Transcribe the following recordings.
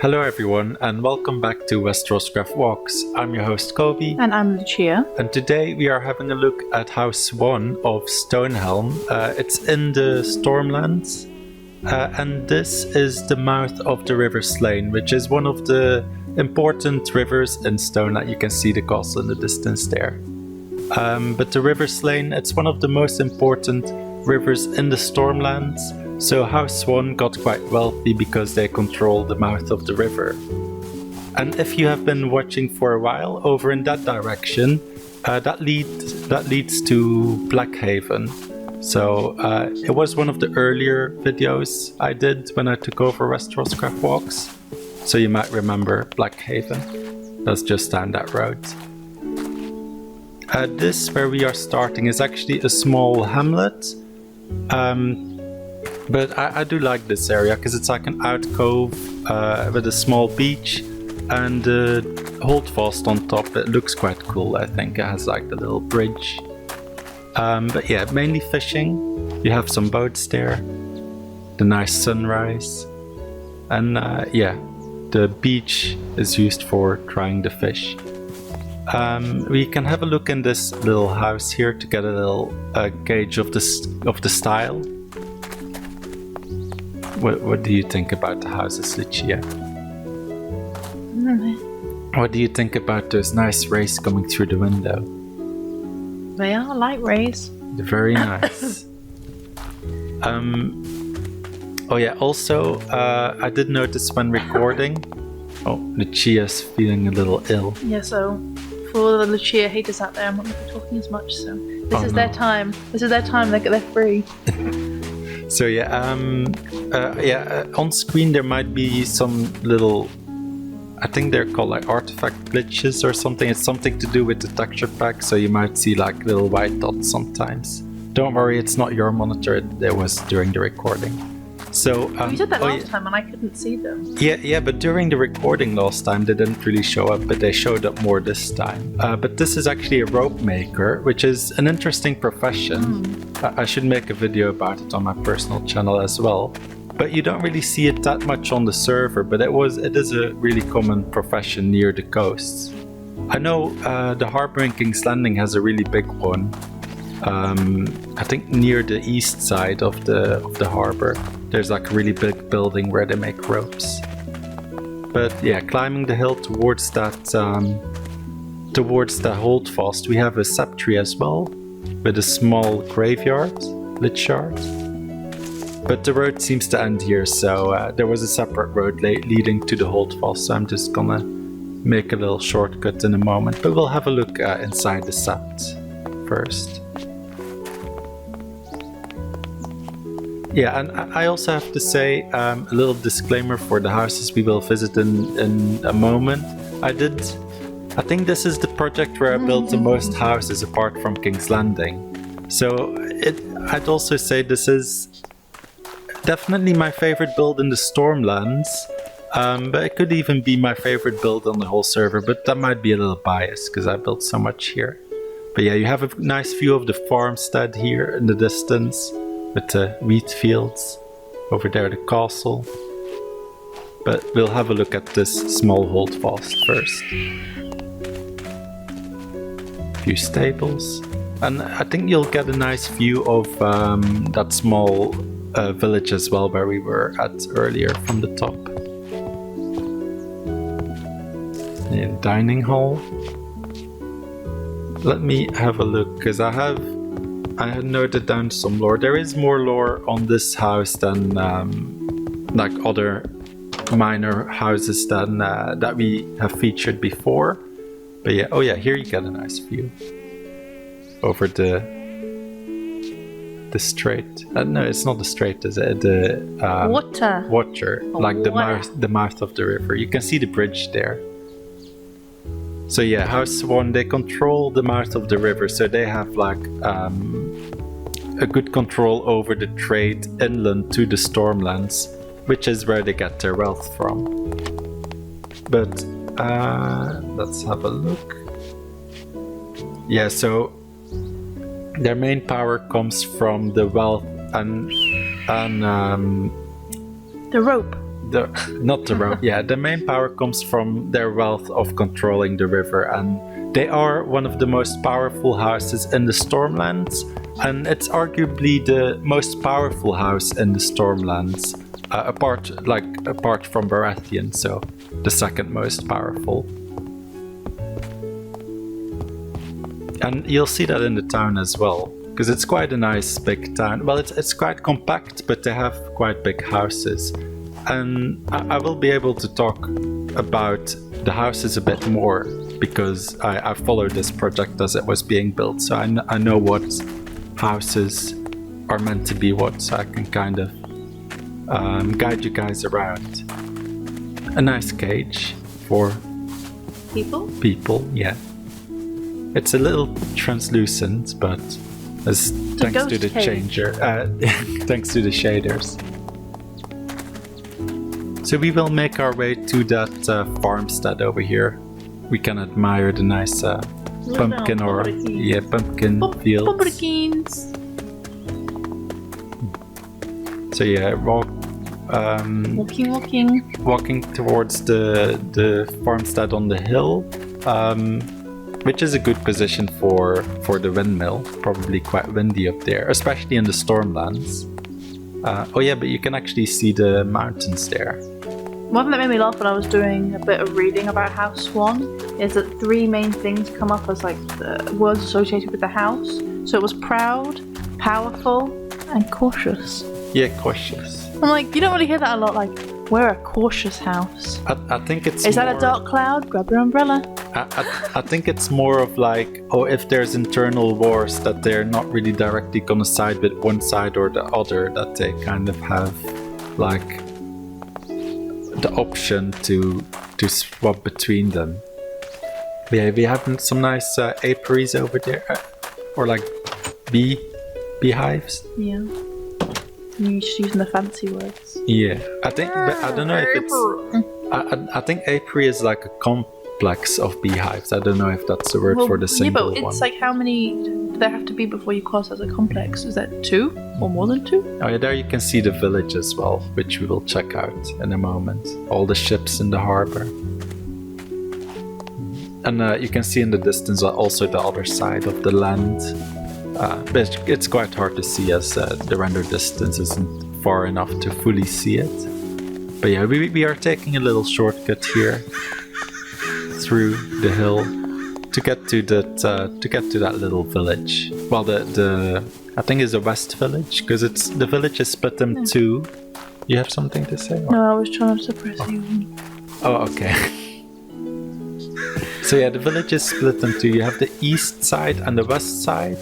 Hello everyone and welcome back to WesterosCraft Walks. I'm your host Kobe. And I'm Lucia. And today we are having a look at House 1 of Stonehelm. It's in the Stormlands. And this is the mouth of the River Slane, which is one of the important rivers in Stoneland. You can see the castle in the distance there. But the River Slane, it's one of the most important rivers in the Stormlands. So House 1 got quite wealthy because they control the mouth of the river. And if you have been watching for a while, over in that direction, that leads to Blackhaven. So it was one of the earlier videos I did when I took over WesterosCraft Walks. So you might remember Blackhaven. That's just down that road. This, where we are starting, is actually a small hamlet. But I do like this area because it's like an alcove with a small beach and holdfast on top. It looks quite cool, I think. It has like the little bridge. But yeah, mainly fishing. You have some boats there. The nice sunrise. And yeah, the beach is used for drying the fish. We can have a look in this little house here to get a little gauge of the style. What do you think about the houses, Lucia? What do you think about those nice rays coming through the window? They are light rays. They're very nice. Oh yeah, also I did notice when recording, Lucia's feeling a little ill. Yeah, so for all the Lucia haters out there, I'm not going to be talking as much, so this is their time. This is their time, they're free. So yeah, on screen there might be some little, I think they're called like artifact glitches or something. It's something to do with the texture pack, so you might see like little white dots sometimes. Don't worry, it's not your monitor, it was during the recording. So you said that last time and I couldn't see them. Yeah, but during the recording last time they didn't really show up, but they showed up more this time. But this is actually a rope maker, which is an interesting profession. I should make a video about it on my personal channel as well. But you don't really see it that much on the server, but it is a really common profession near the coasts. I know the harbour in King's Landing has a really big one. I think near the east side of the harbour. There's like a really big building where they make ropes. But yeah, climbing the hill towards that holdfast, we have a septry as well, with a small graveyard, lit shard. But the road seems to end here, so there was a separate road leading to the holdfast, so I'm just gonna make a little shortcut in a moment. But we'll have a look inside the sept first. Yeah, and I also have to say a little disclaimer for the houses we will visit in a moment. I think this is the project where I built the most houses apart from King's Landing. So I'd also say this is definitely my favorite build in the Stormlands. But it could even be my favorite build on the whole server, but that might be a little biased because I built so much here. But yeah, you have a nice view of the farmstead here in the distance. With the wheat fields, over there the castle. But we'll have a look at this small holdfast first. A few stables. And I think you'll get a nice view of that small village as well, where we were at earlier from the top. The dining hall. Let me have a look, because I had noted down some lore. There is more lore on this house than like other minor houses than that we have featured before. But yeah, oh yeah, here you get a nice view over the strait. No, it's not the strait, is it? The water, like the mouth of the river. You can see the bridge there. So yeah, House 1, they control the mouth of the river, so they have like a good control over the trade inland to the Stormlands, which is where they get their wealth from. But let's have a look. Yeah, so their main power comes from the wealth and the rope. not the road. Yeah, the main power comes from their wealth of controlling the river, and they are one of the most powerful houses in the Stormlands, and it's arguably the most powerful house in the Stormlands, apart from Baratheon, so the second most powerful. And you'll see that in the town as well, because it's quite a nice big town. Well, it's quite compact, but they have quite big houses. And I will be able to talk about the houses a bit more, because I followed this project as it was being built, so I know what houses are meant to be what, so I can kind of guide you guys around. A nice cage for people, yeah. It's a little translucent, but thanks to the changer, thanks to the shaders. So we will make our way to that farmstead over here. We can admire the nice pumpkin fields. Pumpkins. So yeah, walking towards the farmstead on the hill. Which is a good position for the windmill. Probably quite windy up there, especially in the Stormlands. Oh yeah, but you can actually see the mountains there. One thing that made me laugh when I was doing a bit of reading about House Swan is that 3 main things come up as like the words associated with the house. So it was proud, powerful, and cautious. Yeah, cautious. I'm like, you don't really hear that a lot, like, we're a cautious house. I think it's Is that a dark cloud? Grab your umbrella. I think it's more of like, if there's internal wars, that they're not really directly gonna side with one side or the other, that they kind of have like the option to swap between them. But yeah, we have some nice apiaries over there, or like beehives. Yeah. You're just using the fancy words. Yeah, I think, but I don't know if it's. I think apiary is like a complex of beehives. I don't know if that's the word for the single one. Yeah, but it's like, how many do there have to be before you class as a complex? Is that 2 or more than 2? Oh yeah, there you can see the village as well, which we will check out in a moment. All the ships in the harbor. And you can see in the distance also the other side of the land. But it's quite hard to see as the render distance isn't far enough to fully see it. But yeah, we are taking a little shortcut here through the hill to get to that little village. Well, the I think it's a west village, because the village is split in 2. You have something to say? No, I was trying to suppress you. Oh, okay. So yeah, the village is split in 2. You have the east side and the west side.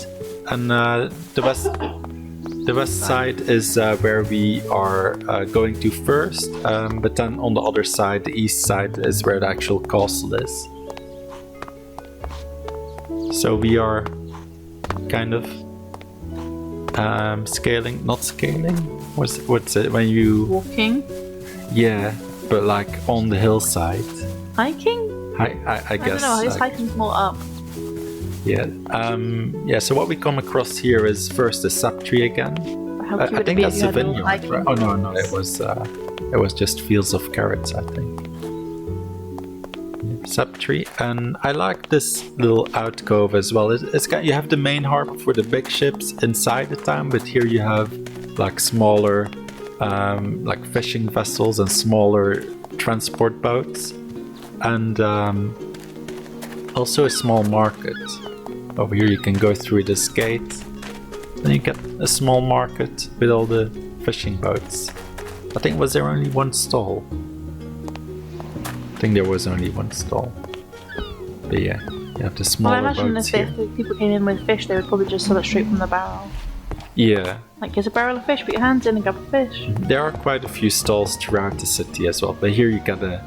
And the west side is where we are going to first, but then on the other side, the east side, is where the actual castle is. So we are kind of not scaling. What's it when you walking? Yeah, but like on the hillside. Hiking? I guess. I don't know. I guess hiking's more up. Yeah. So what we come across here is first the sap tree again. I think that's a vineyard, right? Oh no, it was just fields of carrots, I think. Yeah, sap tree, and I like this little alcove as well. You have the main harbor for the big ships inside the town, but here you have like smaller, like fishing vessels and smaller transport boats, and also a small market. Over here you can go through this gate, and you get a small market with all the fishing boats. I think, was there only one stall? I think there was only one stall. But yeah, you have the smaller boats here. Well, I imagine if people came in with fish, they would probably just sell it straight from the barrel. Yeah. Like, here's a barrel of fish, put your hands in and grab a fish. There are quite a few stalls throughout the city as well, but here you get a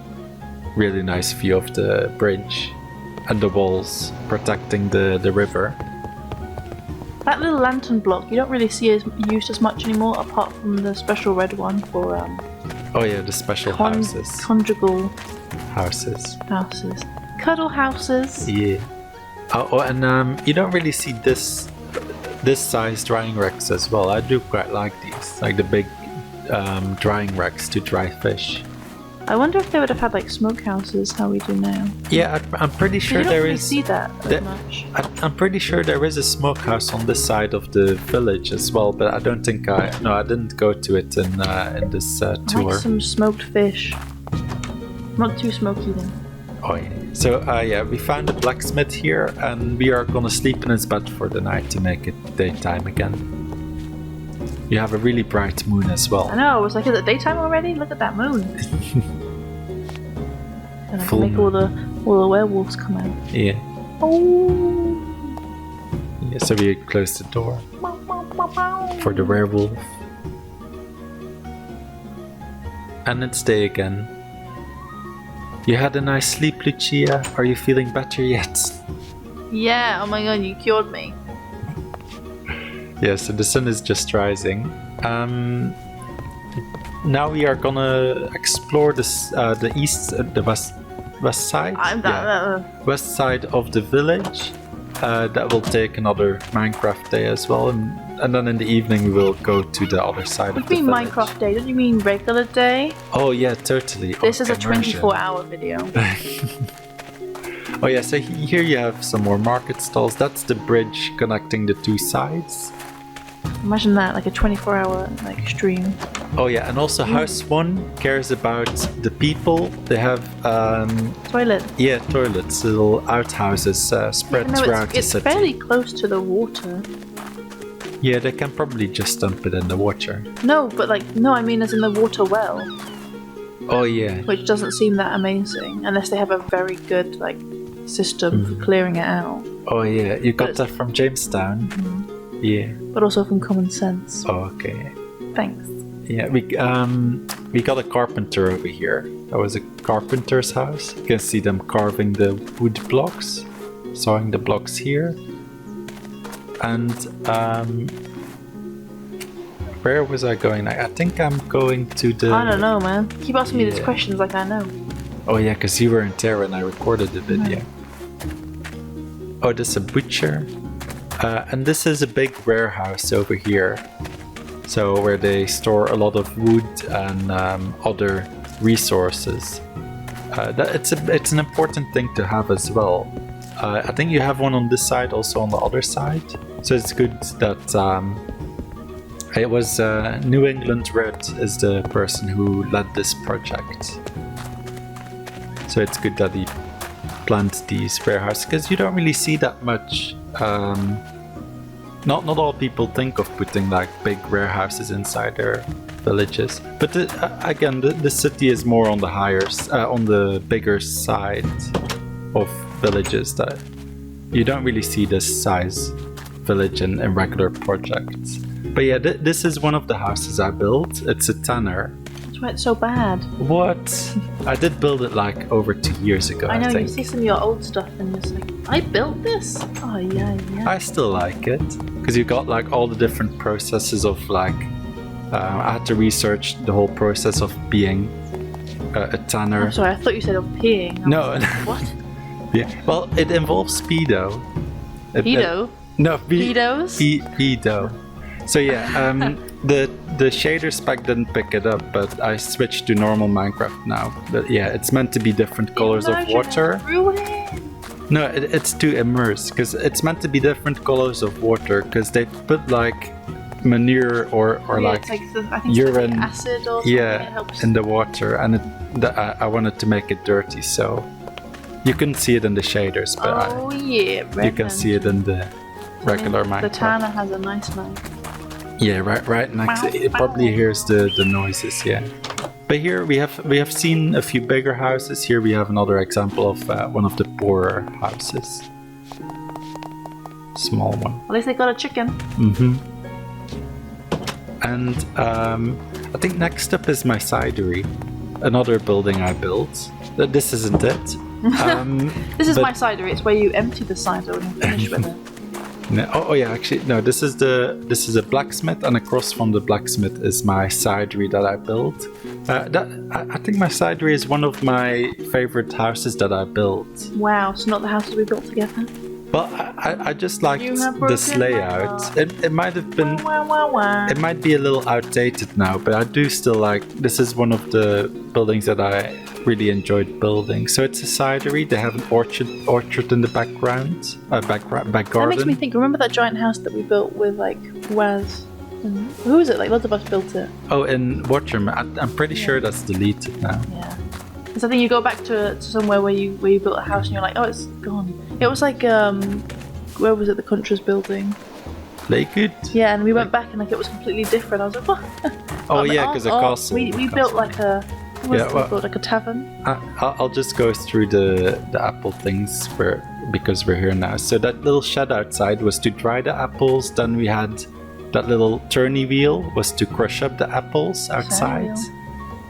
really nice view of the bridge and the walls protecting the river. That little lantern block, you don't really see it used as much anymore, apart from the special red one for oh yeah, the special houses. Conjugal houses. Cuddle houses. Yeah. Oh, and you don't really see this sized drying racks as well. I do quite like these, like the big drying racks to dry fish. I wonder if they would have had like smokehouses, how we do now. Yeah, I'm pretty sure You don't there really is. see that as much. I'm pretty sure there is a smokehouse on this side of the village as well, but I don't think I didn't go to it in this I tour. like some smoked fish. Not too smoky then. Oh yeah. So we found a blacksmith here, and we are gonna sleep in his bed for the night to make it daytime again. You have a really bright moon as well. I know, I was like, is it daytime already? Look at that moon. And I Full can make all the werewolves come out. Yeah. Oh. Yeah. So we close the door for the werewolf, and it's day again. You had a nice sleep, Lucia. Are you feeling better yet? Yeah, oh my god, you cured me. Yeah, so the sun is just rising. Now we are gonna explore this, the west side. West side of the village. That will take another Minecraft day as well, and then in the evening we will go to the other side What of do the you mean village. Minecraft day? Don't you mean regular day? Oh yeah, totally. This is a immersion. 24-hour video. Oh yeah, so here you have some more market stalls. That's the bridge connecting the two sides. Imagine that, like a 24-hour like stream. Oh yeah, and also House 1 cares about the people. They have Toilet. toilets, little outhouses spread No, throughout the it's city. fairly close to the water. Yeah, they can probably just dump it in the water. No, but I mean as in the water well, Oh yeah. which doesn't seem that amazing unless they have a very good like system for clearing it out. Oh yeah, you got But that from Jamestown? Yeah. But also from common sense. Oh, okay. Thanks. Yeah, we got a carpenter over here. That was a carpenter's house. You can see them carving the wood blocks, sawing the blocks here. And where was I going? I think I'm going to the... I don't know, man. Keep asking me these Yeah. questions like I know. Oh yeah, because you weren't there when I recorded the video. Oh, this is a butcher. And this is a big warehouse over here. So where they store a lot of wood and other resources. It's an important thing to have as well. I think you have one on this side, also on the other side. So it's good that it was New England Red is the person who led this project. So it's good that he planned these warehouses, because you don't really see that much. Not all people think of putting like big warehouses inside their villages. But again, the city is more on the on the bigger side of villages. That you don't really see this size village in regular projects. But yeah, this is one of the houses I built. It's a tanner. That's why it's so bad. What? I did build it like over 2 years ago, I know, think. you see some of your old stuff and it's like, I built this? Oh, yeah. I still like it because you got like all the different processes of like I had to research the whole process of being a tanner. I'm sorry, I thought you said of peeing. I No. was like, what? Yeah, well, it involves pedo. Pedo? No, Pedos? pedo. So yeah, the shader spec didn't pick it up, but I switched to normal Minecraft now. But yeah, it's meant to be different colors of Immersion water. is ruined. No, it's to immerse, because it's meant to be different colors of water, because they put like manure or Yeah, like it's like I think urine, it's like acid or something. It yeah, helps. in the water, and I wanted to make it dirty, so you couldn't see it in the shaders, but Oh yeah, you can see it in the regular The Minecraft. tanner has a nice knife. Yeah, right next. It probably hears the noises. Yeah, but here we have seen a few bigger houses. Here we have another example of one of the poorer houses. Small one. At least they got a chicken. And I think next up is my cidery, another building I built. This isn't it. This is but- my cidery. It's where you empty the cider when you finish with it. No, oh yeah, actually no. This is a blacksmith, and across from the blacksmith is my cidery that I built. I think my cidery is one of my favorite houses that I built. Wow, so not the houses we built together? Well, I just liked You have this broken my layout. heart. It might have been, Wah, wah, wah. it might be a little outdated now, but I do still like, this is one of the buildings that I really enjoyed building. So it's a cidery, they have an orchard in the background, back That garden. makes me think. Remember that giant house that we built with like Waz? Who is it? Like lots of us built it. Oh, in Watcham, I'm pretty sure that's deleted now. Yeah. Because I think you go back to somewhere where you built a house and you're like, oh, it's gone. It was like where was it? The Contras building. Lakewood? Yeah, and we went back and like it was completely different. I was like, what? Oh yeah, because a castle. We built like a. We built like a tavern. I'll just go through the apple things because we're here now. So that little shed outside was to dry the apples. Then we had that little tourney wheel was to crush up the apples outside.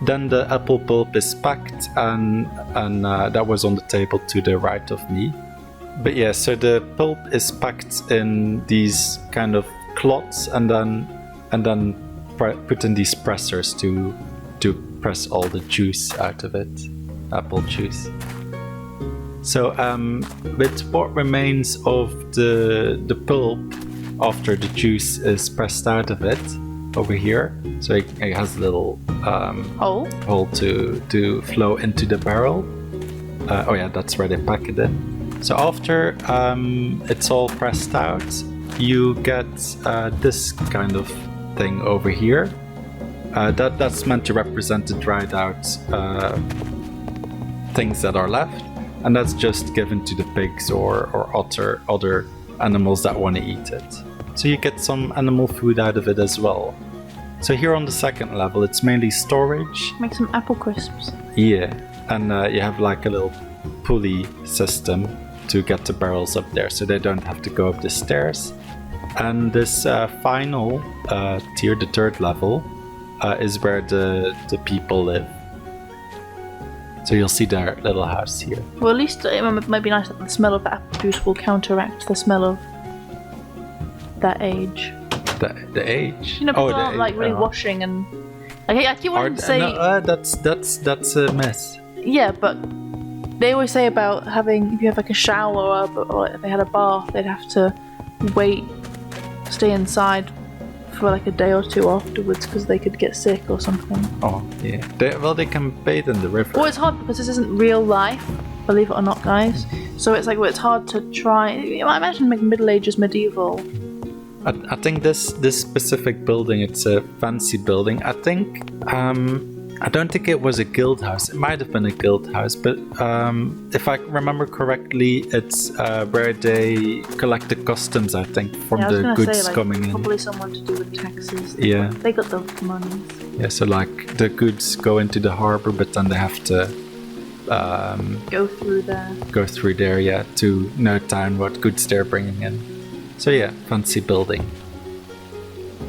Then the apple pulp is packed and that was on the table to the right of me. But yeah, so the pulp is packed in these kind of cloths and then put in these pressers to press all the juice out of it, apple juice. So with what remains of the pulp after the juice is pressed out of it over here, so it has a little hole to flow into the barrel. Oh yeah, that's where they pack it in. So after it's all pressed out, you get this kind of thing over here. That's meant to represent the dried out things that are left, and that's just given to the pigs or other animals that want to eat it. So you get some animal food out of it as well. So here on the second level, it's mainly storage. Make some apple crisps. Yeah, and you have like a little pulley system to get the barrels up there, so they don't have to go up the stairs. And this final tier, the third level, is where the people live. So you'll see their little house here. Well, at least it might be nice that the smell of the apple juice will counteract the smell of that age. The age? You know, people aren't like really washing and. I keep wanting to say. No, that's a mess. Yeah, but they always say about having, if you have like a shower or if they had a bath, they'd have to stay inside for like a day or two afterwards because they could get sick or something. Oh, yeah. They can bathe in the river. Well, it's hard because this isn't real life, believe it or not, guys. So it's like, it's hard to try. I imagine like Middle Ages, medieval. I think this specific building, it's a fancy building. I think, I don't think it was a guild house. It might have been a guild house, but if I remember correctly, it's where they collect the customs, I think, from the goods coming in. Probably someone to do with taxes. Yeah. They got the money. Yeah, so like the goods go into the harbor, but then they have to go through there, yeah, to note down what goods they're bringing in. So yeah, fancy building.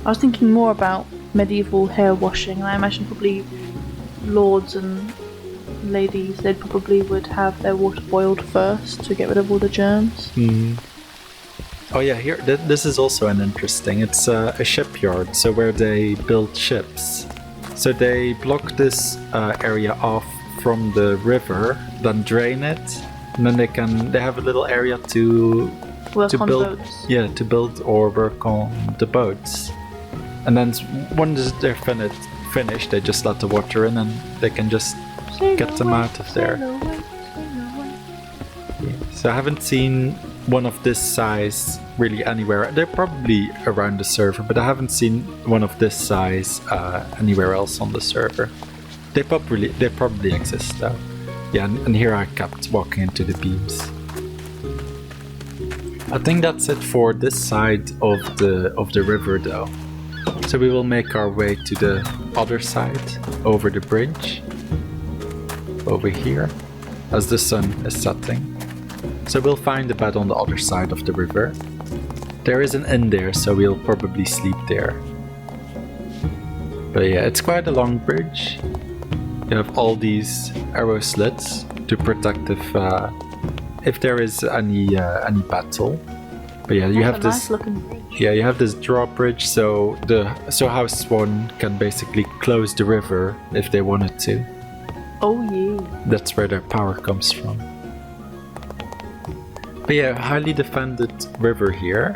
I was thinking more about medieval hair washing. I imagine probably lords and ladies, they probably would have their water boiled first to get rid of all the germs. Oh yeah, here this is also an interesting. It's a shipyard, so where they build ships. So they block this area off from the river, then drain it, and then they have a little area to build boats. Yeah, to build or work on the boats. And then once they're finished, they just let the water in and they can just get them out of there. Yeah. So I haven't seen one of this size really anywhere. They're probably around the server, but I haven't seen one of this size anywhere else on the server. They probably exist though. Yeah, and here I kept walking into the beams. I think that's it for this side of the river though. So we will make our way to the other side, over the bridge, over here, as the sun is setting. So we'll find a bed on the other side of the river. There is an inn there, so we'll probably sleep there. But yeah, it's quite a long bridge. You have all these arrow slits to protect if there is any battle. But yeah, you have this. Nice looking bridge. Yeah, you have this drawbridge, so House 1 can basically close the river if they wanted to. Oh yeah. That's where their power comes from. But yeah, highly defended river here.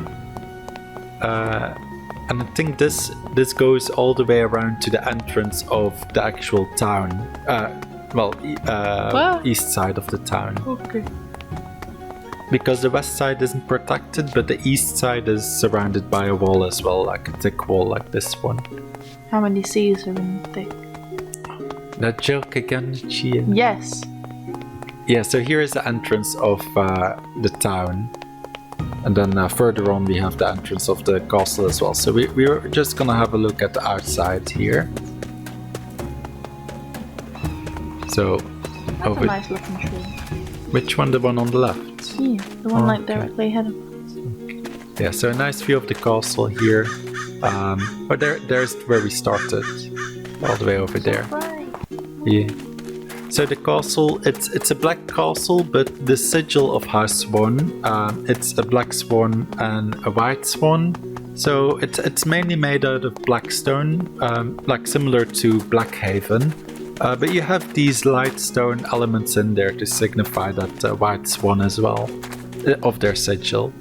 And I think this goes all the way around to the entrance of the actual town. East side of the town. Okay. Because the west side isn't protected, but the east side is surrounded by a wall as well, like a thick wall like this one. How many seas are in thick? That joke again, Chia? Yes. Yeah, so here is the entrance of the town. And then further on we have the entrance of the castle as well. So we're just gonna have a look at the outside here. So, That's a nice looking tree. Which one? The one on the left? Yeah, the one like directly ahead of us. Yeah, so a nice view of the castle here. But there's where we started. All the way over there. Right. Yeah. So the castle, it's a black castle, but the sigil of House Swan, it's a black swan and a white swan. So it's mainly made out of black stone, like similar to Blackhaven. But you have these light stone elements in there to signify that white swan as well, of their sigil.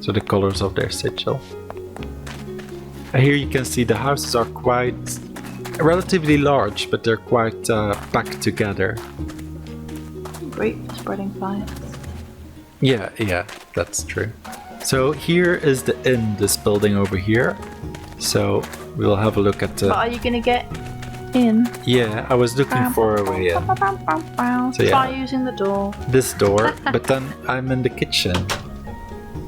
So the colors of their sigil. And here you can see the houses are quite relatively large, but they're quite packed together. Great for spreading fires. Yeah, that's true. So here is the inn, this building over here. So we'll have a look at the... But are you going to get in? Yeah, I was looking for a way in. So Try using the door. This door, but then I'm in the kitchen.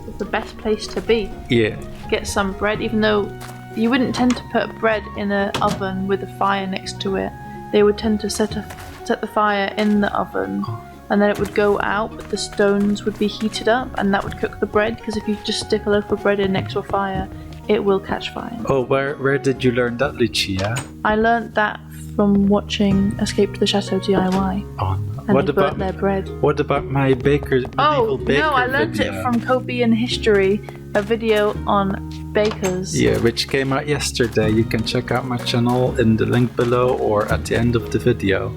It's the best place to be. Yeah. Get some bread, even though you wouldn't tend to put bread in an oven with a fire next to it. They would tend to set the fire in the oven, and then it would go out, but the stones would be heated up, and that would cook the bread, because if you just stick a loaf of bread in next to a fire, it will catch fire. Oh, where did you learn that, Lucia? I learned that from watching Escape to the Chateau DIY. Oh, no. And they burnt their bread. What about my medieval baker no, I learned video? it from Copian History, a video on bakers. Yeah, which came out yesterday. You can check out my channel in the link below or at the end of the video.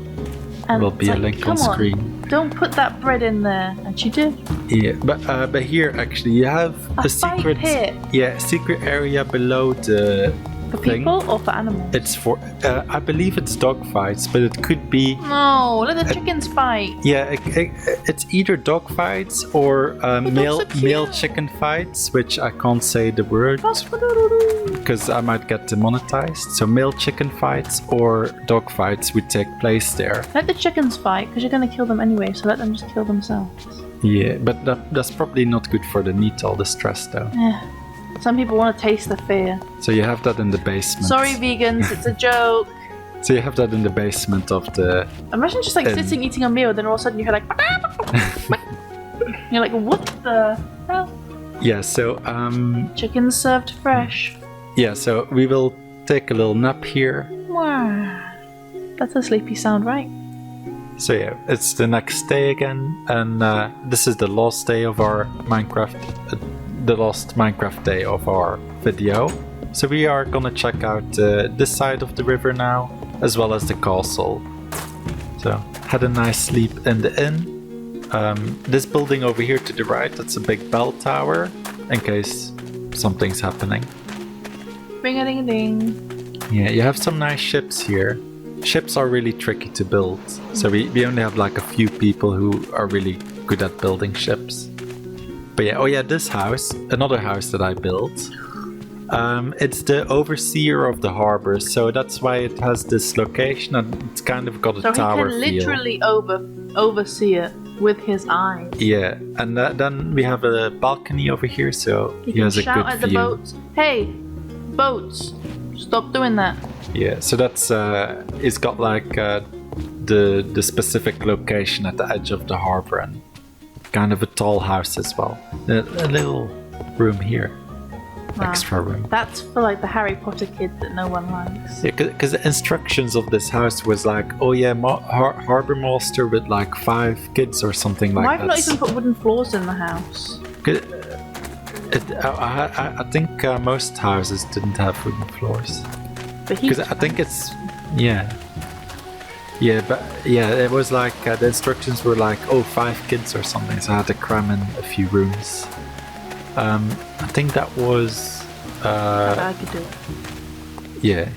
And will be a link on screen. Don't put that bread in there. And she did. Yeah, but here actually you have a secret pit. Yeah, secret area below the For thing. people or for animals? It's for I believe it's dog fights, but it could be No, let the chickens fight. yeah, it's either dog fights or male chicken fights, which I can't say the word because I might get demonetized. So male chicken fights or dog fights would take place there. Let the chickens fight, because you're going to kill them anyway, so let them just kill themselves. Yeah, but that's probably not good for the meat, all the stress though. Yeah. Some people want to taste the fear. So you have that in the basement. Sorry, vegans, it's a joke. So you have that in the basement of the... Imagine just like sitting eating a meal, then all of a sudden you hear like... You're like, what the hell? Yeah, so... Chicken served fresh. Yeah, so we will take a little nap here. Wow. That's a sleepy sound, right? So yeah, it's the next day again, and this is the last day of our Minecraft... the last Minecraft day of our video. So we are gonna check out this side of the river now, as well as the castle. So, had a nice sleep in the inn. This building over here to the right, that's a big bell tower, in case something's happening. Ring-a-ding-a-ding. Yeah, you have some nice ships here. Ships are really tricky to build, so we only have like a few people who are really good at building ships. But yeah, oh yeah, this house, another house that I built. It's the overseer of the harbor, so that's why it has this location, and it's kind of got a tower feel. So he can literally oversee it with his eyes. Yeah, and then we have a balcony over here, so he has a good view. Shout at the boats, hey, boats, stop doing that. Yeah, so that's it's got like the specific location at the edge of the harbor, and kind of a tall house as well. A little room here. Wow. Extra room. That's for like the Harry Potter kid that no one likes. Yeah, because the instructions of this house was like, oh yeah, harbor master with like 5 kids or something like that. Why have you not even put wooden floors in the house? I think most houses didn't have wooden floors. But because I think it's, yeah. Yeah, but yeah, it was like the instructions were like, 5 kids or something, so I had to cram in a few rooms. I think that was. I could do it. Yeah.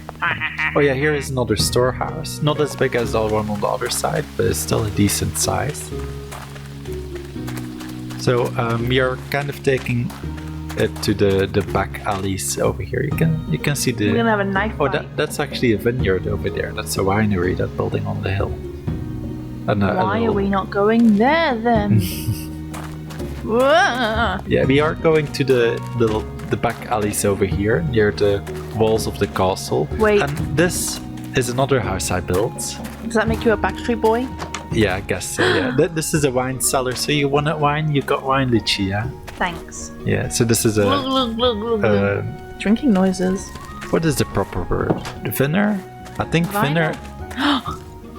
Oh yeah, here is another storehouse. Not as big as the one on the other side, but it's still a decent size. So we are kind of taking it to the back alleys over here. You can see the. We're gonna have a knife fight. That's actually a vineyard over there. That's a winery, that building on the hill. And, Why are we not going there then? Yeah, we are going to the back alleys over here near the walls of the castle. Wait. And this is another house I built. Does that make you a Backstreet Boy? Yeah, I guess so, yeah. This is a wine cellar, so you wanted wine, you got wine, Lucia. Thanks. Yeah, so this is drinking noises. What is the proper word? Viner? I think viner.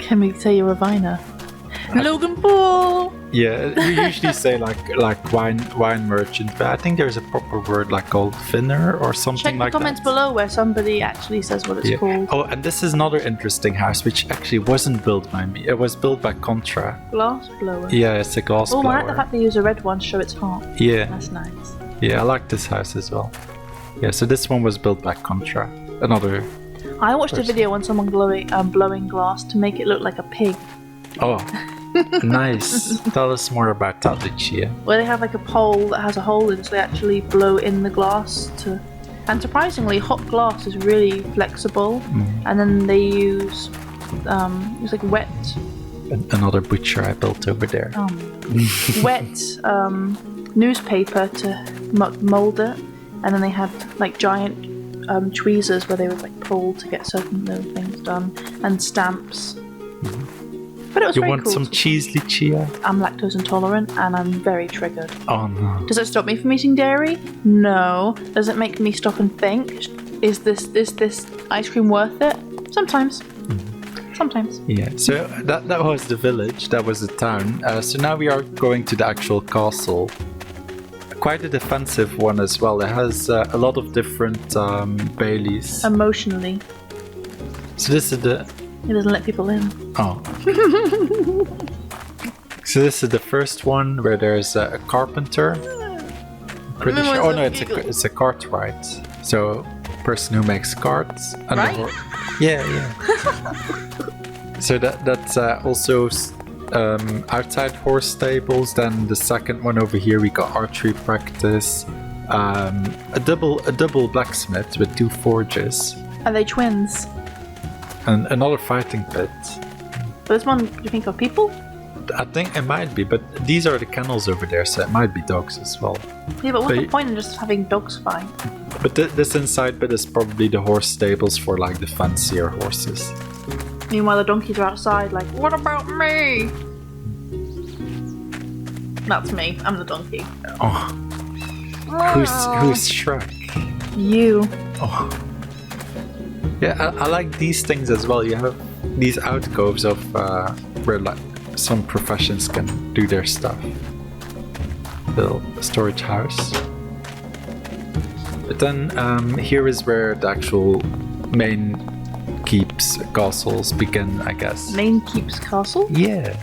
Can we say you're a viner? Logan Paul! Yeah, you usually say like wine merchant, but I think there's a proper word like called viner or something like that. Check the comments below where somebody actually says what it's called. Oh, and this is another interesting house which actually wasn't built by me. It was built by Contra. Glass blower. Yeah, it's a glass blower. Oh, I like the fact they use a red one to show it's hot. Yeah. That's nice. Yeah, I like this house as well. Yeah, so this one was built by Contra. Another. I watched a video on someone blowing glass to make it look like a pig. Oh. Nice. Tell us more about that, Lucia. Where they have like a pole that has a hole in, so they actually blow in the glass to. And surprisingly, hot glass is really flexible. And then they use it's like wet. Another butcher I built over there. Wet newspaper to mold it, and then they had like giant tweezers where they would like pull to get certain little things done, and stamps. But it was you very want cool some cheese, Lucia? I'm lactose intolerant and I'm very triggered. Oh no. Does it stop me from eating dairy? No. Does it make me stop and think? Is this ice cream worth it? Sometimes. Sometimes. Yeah, so that was the village, that was the town. So now we are going to the actual castle. Quite a defensive one as well. It has a lot of different baileys. Emotionally. So this is the... It doesn't let people in. Oh. So this is the first one where there's a carpenter. Pretty sure. Oh no, it's a cartwright. So person who makes carts. And right? Yeah. So that's also outside horse stables. Then the second one over here we got archery practice. A double blacksmith with 2 forges. Are they twins? And another fighting pit. But this one, do you think of people? I think it might be, but these are the kennels over there, so it might be dogs as well. Yeah, but what's the point in just having dogs fight? But this inside bit is probably the horse stables for like the fancier horses. Meanwhile, the donkeys are outside like, what about me? That's me. I'm the donkey. Oh. Who's Shrek? You. Oh. Yeah, I like these things as well. You have these alcoves of where like some professions can do their stuff. Little storage house. But then here is where the actual main keeps castles begin, I guess. Main keeps castle? Yeah.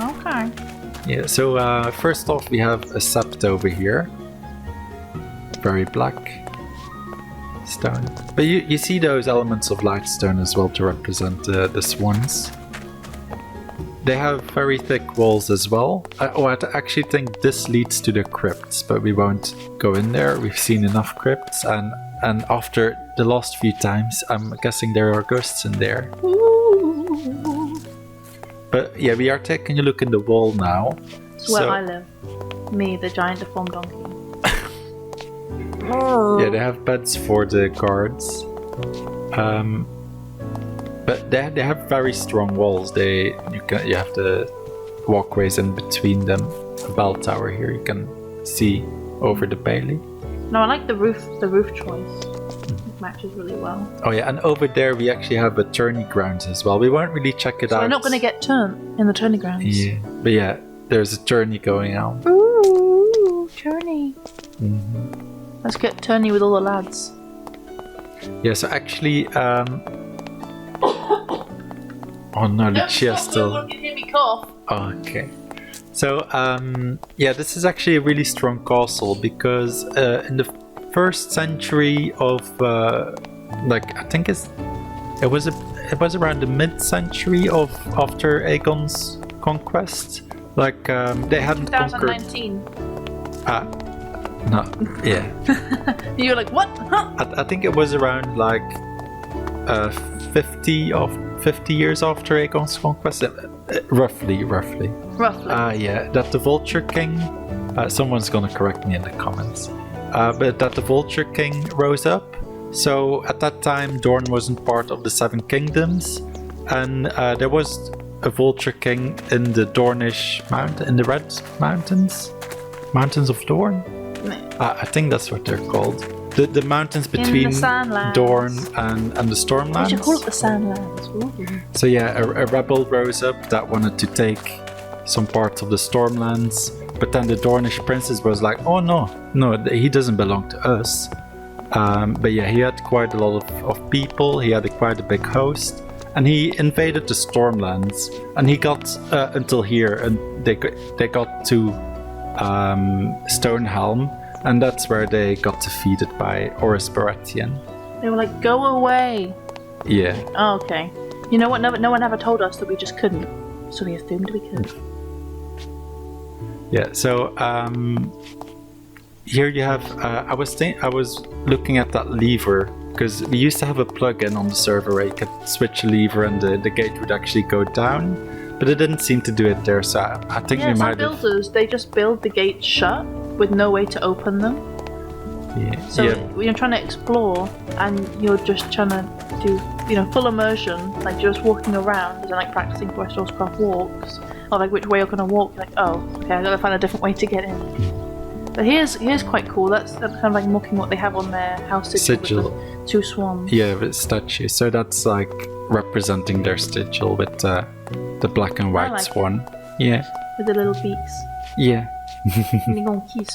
Okay. Yeah. So first off, we have a sept over here. Very black. Stone. But you see those elements of light stone as well to represent the swans. They have very thick walls as well. I actually think this leads to the crypts, but we won't go in there. We've seen enough crypts, and after the last few times, I'm guessing there are ghosts in there. Ooh. But yeah, we are taking a look in the wall now. It's where I live. Me, the giant deformed donkey. Yeah, they have beds for the guards. But they have very strong walls. You have the walkways in between them. A bell tower here you can see over the bailey. No, I like the roof choice. It matches really well. Oh yeah, and over there we actually have a Tourney Grounds as well. We won't really check it out. So we're not going to get turned in the Tourney Grounds. Yeah, but yeah, there's a tourney going on. Ooh, tourney. Mm-hmm. Let's get tourney with all the lads. Yeah, so actually, oh Oh no, Lucia Stop, still. you can hear me cough. Okay. So, yeah, this is actually a really strong castle because in the first century of, I think it was around the mid-century of after Aegon's conquest. They hadn't conquered. 2019. No, yeah. You're like, what? Huh? I think it was around 50 years after Aegon's conquest, roughly. Yeah, that the Vulture King, someone's gonna correct me in the comments, but that the Vulture King rose up. So at that time, Dorne wasn't part of the Seven Kingdoms, and there was a Vulture King in the Dornish in the Red Mountains, Mountains of Dorne. I think that's what they're called. The mountains between Dorne and the Stormlands. We should call it the Sandlands. Ooh. So yeah, a rebel rose up that wanted to take some parts of the Stormlands, but then the Dornish princess was like, oh no, he doesn't belong to us. But yeah, he had quite a lot of people, he had quite a big host, and he invaded the Stormlands, and he got until here, and they got to Stonehelm, and that's where they got defeated by Orys Baratheon. They were like, go away. Yeah. Oh, okay. You know what? No one ever told us that we just couldn't, so we assumed we could. Yeah. So here you have. I was looking at that lever because we used to have a plugin on the server where you could switch a lever and the gate would actually go down, but it didn't seem to do it there. So I think we might have. Some builders they just build the gates shut with no way to open them. Yeah. So when you're trying to explore and you're just trying to do, full immersion, like you're just walking around and like practicing WesterosCraft walks, or like which way you're gonna walk. You're like, oh, okay, I gotta find a different way to get in. But here's quite cool. That's kind of like mocking what they have on their house sigil. With the two swans. Yeah, with statues. So that's like representing their sigil with the black and white swan. Yeah. With the little beaks. Yeah. They're gonna kiss.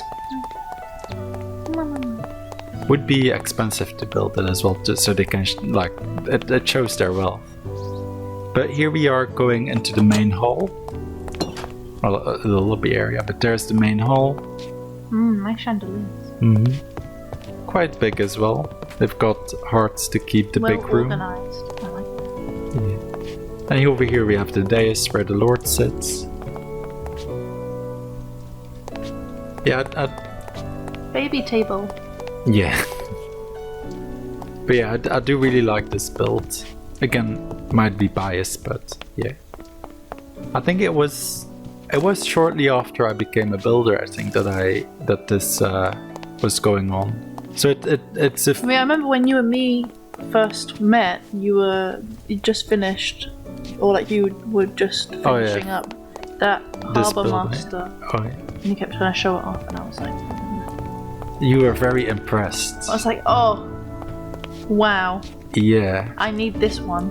Would be expensive to build it as well, so they can it shows their wealth. But here we are going into the main hall, well, a lobby area. But there's the main hall. Nice chandeliers. Quite big as well. They've got hearts to keep the big room. Organized. I like that. Yeah. And over here we have the dais where the Lord sits. Yeah. Baby table. Yeah. But yeah, I do really like this build. Again, might be biased, but yeah. I think it was shortly after I became a builder, I think, that this was going on. So it's a... I mean, I remember when you and me first met, you just finished, or like you were just finishing up that Harbour Master. Oh yeah. And you kept trying to show it off, and I was like... You were very impressed. I was like, oh, wow. Yeah. I need this one.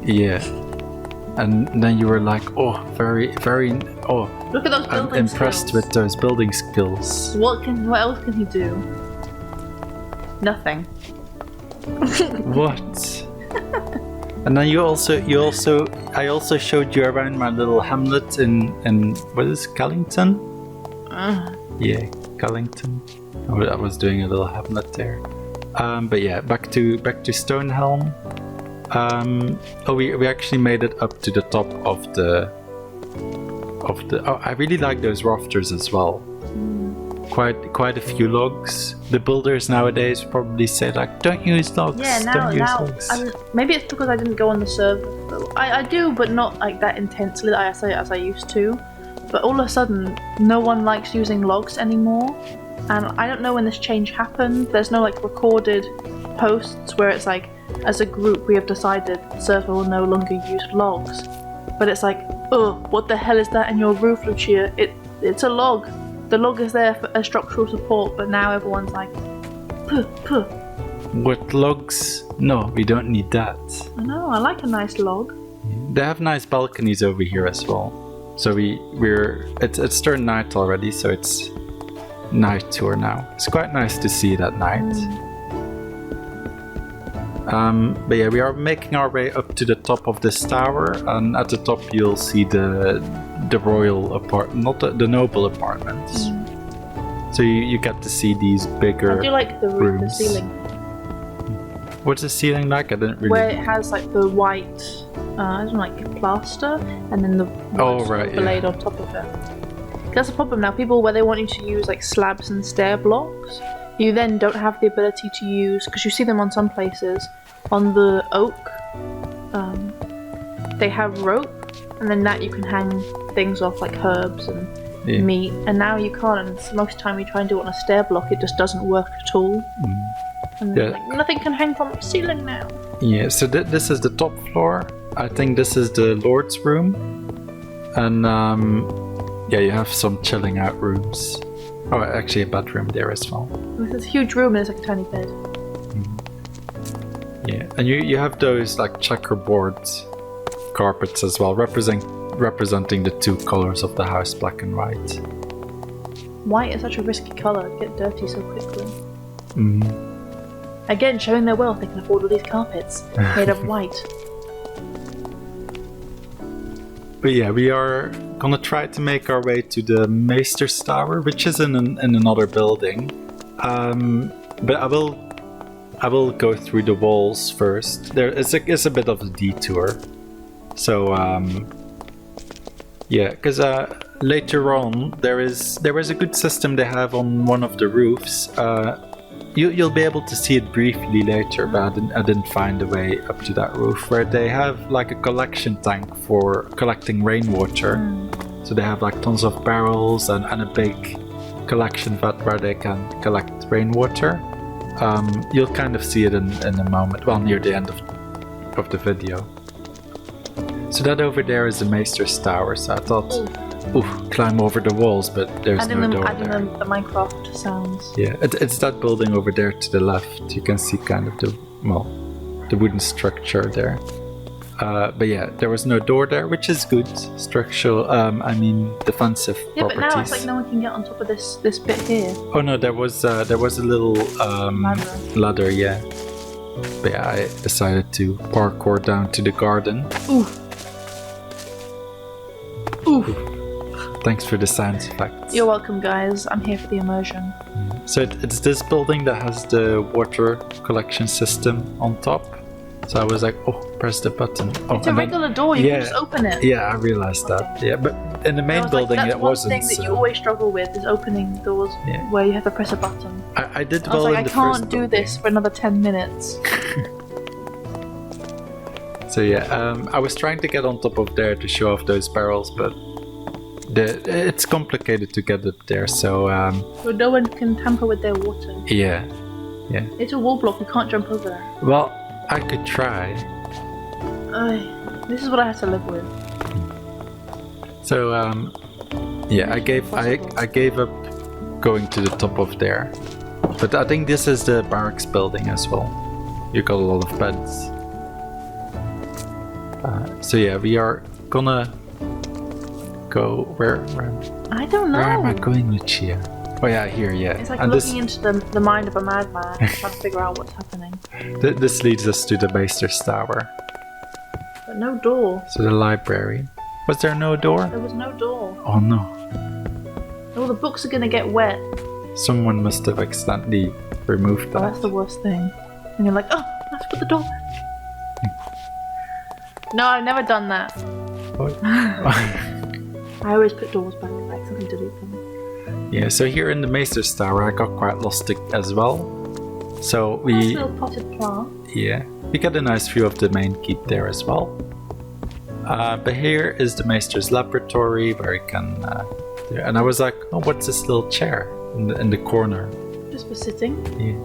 Yeah. And then you were like, oh, very, very, oh. Look at those building skills. I'm impressed with those building skills. What else can he do? Nothing. What? And then I also showed you around my little hamlet in what is it, Callington? Yeah, Callington. I was doing a little hamlet there. But yeah, back to Stonehelm. We actually made it up to the top of the. Oh, I really like those rafters as well. Quite a few logs. The builders nowadays probably say like, don't use logs. Yeah, now maybe it's because I didn't go on the server. I do, but not like that intensely as I used to. But all of a sudden, no one likes using logs anymore. And I don't know when this change happened. There's no like recorded posts where it's like, as a group we have decided the server will no longer use logs. But it's like, oh, what the hell is that in your roof, Lucia? It's a log. The log is there for a structural support, but now everyone's like, puh. What logs? No, we don't need that. I know, I like a nice log. They have nice balconies over here as well. So it's turned night already, so it's night tour now. It's quite nice to see it at night. But yeah, we are making our way up to the top of this tower, and at the top you'll see the royal apartment, not the noble apartments. So you get to see these bigger. I do like the roof, the rooms. ceiling. What's the ceiling like? I didn't really. Where it has like the white, I don't know, like plaster, and then the white overlaid on top of it. That's the problem now. People, where they want you to use like slabs and stair blocks, you then don't have the ability to use, because you see them on some places, on the oak, they have rope, and then that you can hang things off like herbs and meat, and now you can't, and most of the time you try and do it on a stair block, it just doesn't work at all. And then, like, nothing can hang from the ceiling now. Yeah, so this is the top floor. I think this is the Lord's room. And yeah, you have some chilling out rooms. Oh, actually a bedroom there as well. It's a huge room and there's like a tiny bed. Yeah, and you have those like checkerboard carpets as well, representing the two colors of the house, black and white. White is such a risky colour, it'd get dirty so quickly. Again, showing their wealth, they can afford all these carpets made of white. But yeah, we are gonna try to make our way to the Maesters Tower, which is in another building. But I will go through the walls first. There is a bit of a detour. So yeah, because later on there is a good system they have on one of the roofs. You'll be able to see it briefly later, but I didn't find a way up to that roof, where they have like a collection tank for collecting rainwater. So they have like tons of barrels and a big collection vat where they can collect rainwater. You'll kind of see it in a moment, well, near the end of the video. So that over there is the Maesters Tower, so I thought, climb over the walls, but there's no door there. Adding the Minecraft sounds. Yeah, it's that building over there to the left. You can see kind of the wooden structure there. But yeah, there was no door there, which is good. Structural, defensive properties. But now it's like no one can get on top of this bit here. Oh no, there was a little ladder, yeah. But yeah, I decided to parkour down to the garden. Oof. Thanks for the sound effects. You're welcome, guys. I'm here for the immersion. So it's this building that has the water collection system on top. So I was like, press the button. It's a regular door, you can just open it. Yeah, I realized that. Yeah, but in the main building it wasn't. That's one thing that you always struggle with, is opening doors where you have to press a button. I did well in the first building. I can't do this for another 10 minutes. So yeah, I was trying to get on top of there to show off those barrels, but it's complicated to get up there, so... So no one can tamper with their water. Yeah. It's a wall block, you can't jump over that. Well, I could try. This is what I have to live with. So, yeah, I gave up going to the top of there. But I think this is the barracks building as well. You got a lot of beds. So yeah, we are gonna go where I don't know. Where am I going, Lucia? Oh yeah, here, yeah. It's like looking into the mind of a madman, trying to figure out what's happening. This leads us to the Maesters Tower. But no door. So the library. Was there no door? There was no door. Oh no. All the books are gonna get wet. Someone must have accidentally removed that. Oh, that's the worst thing. And you're like, let's put the door back. No, I've never done that. What? I always put doors back if I accidentally delete them. Yeah, so here in the Maesters Tower I got quite lost as well. So we... Nice little potted plant. Yeah, we get a nice view of the main keep there as well. But here is the Maesters Laboratory where you can... and I was like, what's this little chair in the corner? Just for sitting? Yeah.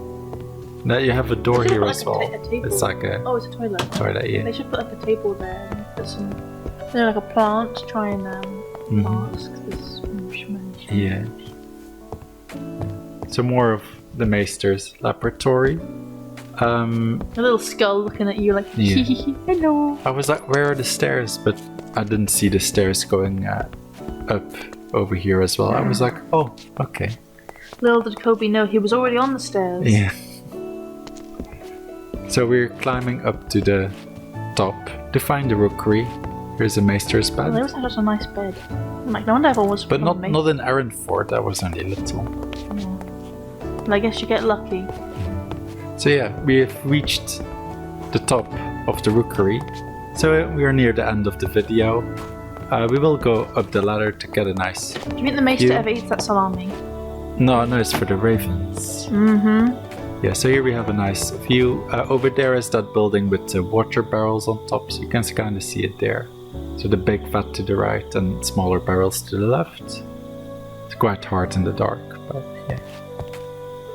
Now you have a door here as well. It's like a... Oh, it's a toilet. Toilet, yeah. They should put like a table there and put some... like a plant to try and mask this schmoosh. Yeah. So more of the Maesters Laboratory. A little skull looking at you like, hello. I was like, where are the stairs? But I didn't see the stairs going up over here as well. I was like, oh, okay. Little did Kobe know he was already on the stairs. Yeah. So we're climbing up to the top to find the rookery. Here's a Maester's Oh, bed. they always had such a nice bed. I'm like, no wonder everyone was. But not in Ironford, that was only little. Yeah. Well, I guess you get lucky. So yeah, we have reached the top of the rookery. So we are near the end of the video. We will go up the ladder to get a nice... Do you think the Maester view. ever eats that salami? No, it's for the ravens. Mm-hmm. Yeah, so here we have a nice view. Over there is that building with the water barrels on top, so you can kind of see it there. So the big vat to the right and smaller barrels to the left. It's quite hard in the dark, but yeah.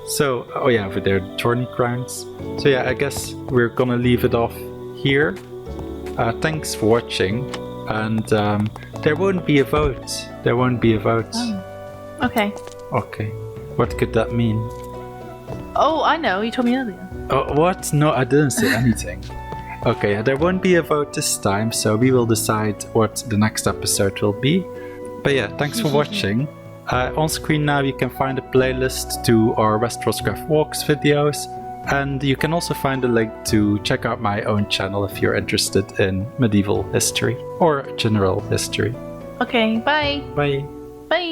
So, oh yeah, over there, the Tourney Grounds. So yeah, I guess we're gonna leave it off here. Thanks for watching, and there won't be a vote. There won't be a vote. Oh. Okay. Okay. What could that mean? Oh, I know. You told me earlier. Oh, what? No, I didn't say anything. Okay, there won't be a vote this time, so we will decide what the next episode will be. But yeah, thanks for watching. On screen now you can find a playlist to our WesterosCraft Walks videos, and you can also find a link to check out my own channel if you're interested in medieval history or general history. Okay, bye. Bye. Bye.